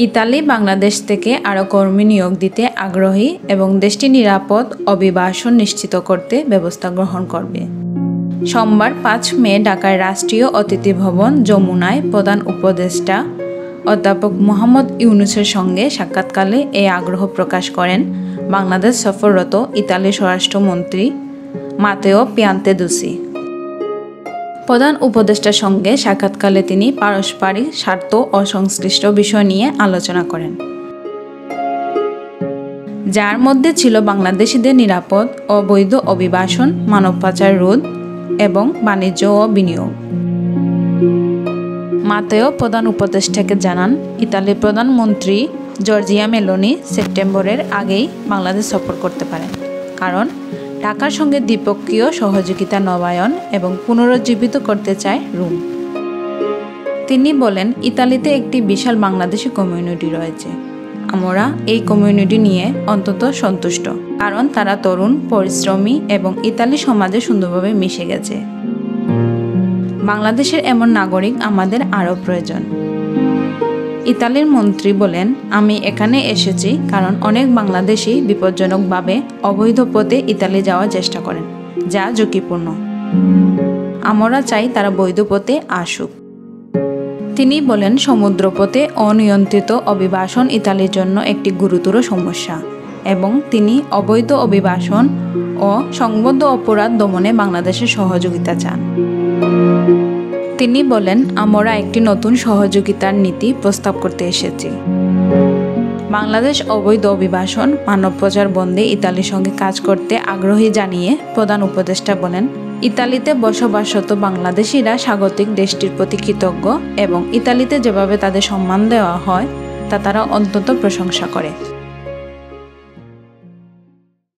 Italy Bangladesh থেকে আরও কর্মী নিয়োগ দিতে আগ্রহী এবং দেশটি নিরাপদ অভিবাসন নিশ্চিত করতে ব্যবস্থা গ্রহণ করবে। সোমবার ৫ মে ঢাকার রাষ্ট্রীয় অতিথি ভবন যমুনায় প্রধান উপদেষ্টা অধ্যাপক মোহাম্মদ ইউনূসের সঙ্গে সাক্ষাৎকালে এই আগ্রহ প্রকাশ করেন বাংলাদেশ সফররত ইতালির স্বরাষ্ট্রমন্ত্রী মাতেও পিয়ান্তেদুসি। প্রধান উপদেষ্টার সঙ্গে সাক্ষাৎকালে তিনি পারস্পরিক স্বার্থ ও সংশ্লিষ্ট বিষয় নিয়ে আলোচনা করেন, যার মধ্যে ছিল বাংলাদেশিদের নিরাপদ অবৈধ অভিবাসন, মানব পাচার রোধ এবং বাণিজ্য ও বিনিয়োগ। মাতেও প্রধান উপদেষ্টাকে জানান, ইতালির প্রধানমন্ত্রী জর্জিয়া মেলোনি সেপ্টেম্বরের আগেই বাংলাদেশ সফর করতে পারেন, কারণ ঢাকার সঙ্গে দ্বিপক্ষীয় সহযোগিতা নবায়ন এবং পুনরুজ্জীবিত করতে চায় রোম। তিনি বলেন, ইতালিতে একটি বিশাল বাংলাদেশি কমিউনিটি রয়েছে। আমরা এই কমিউনিটি নিয়ে অন্তত সন্তুষ্ট, কারণ তারা তরুণ, পরিশ্রমী এবং ইতালি সমাজে সুন্দরভাবে মিশে গেছে। বাংলাদেশের এমন নাগরিক আমাদের আরও প্রয়োজন। ইতালির মন্ত্রী বলেন, আমি এখানে এসেছি কারণ অনেক বাংলাদেশি বিপজ্জনকভাবে অবৈধ পথে ইতালি যাওয়ার চেষ্টা করেন, যা ঝুঁকিপূর্ণ। আমরা চাই তারা বৈধ পথে আসুক। তিনি বলেন, সমুদ্রপথে অনিয়ন্ত্রিত অভিবাসন ইতালির জন্য একটি গুরুতর সমস্যা এবং তিনি অবৈধ অভিবাসন ও সংবদ্ধ অপরাধ দমনে বাংলাদেশের সহযোগিতা চান। তিনি বলেন, আমরা একটি নতুন সহযোগিতার নীতি প্রস্তাব করতে এসেছি। বাংলাদেশ অবৈধ অভিবাসন, মানব পাচার বন্ধে ইতালির সঙ্গে কাজ করতে আগ্রহী জানিয়ে প্রধান উপদেষ্টা বলেন, ইতালিতে বসবাসরত বাংলাদেশিরা স্বাগতিক দেশটির প্রতি কৃতজ্ঞ এবং ইতালিতে যেভাবে তাদের সম্মান দেওয়া হয় তা তারা অত্যন্ত প্রশংসা করে।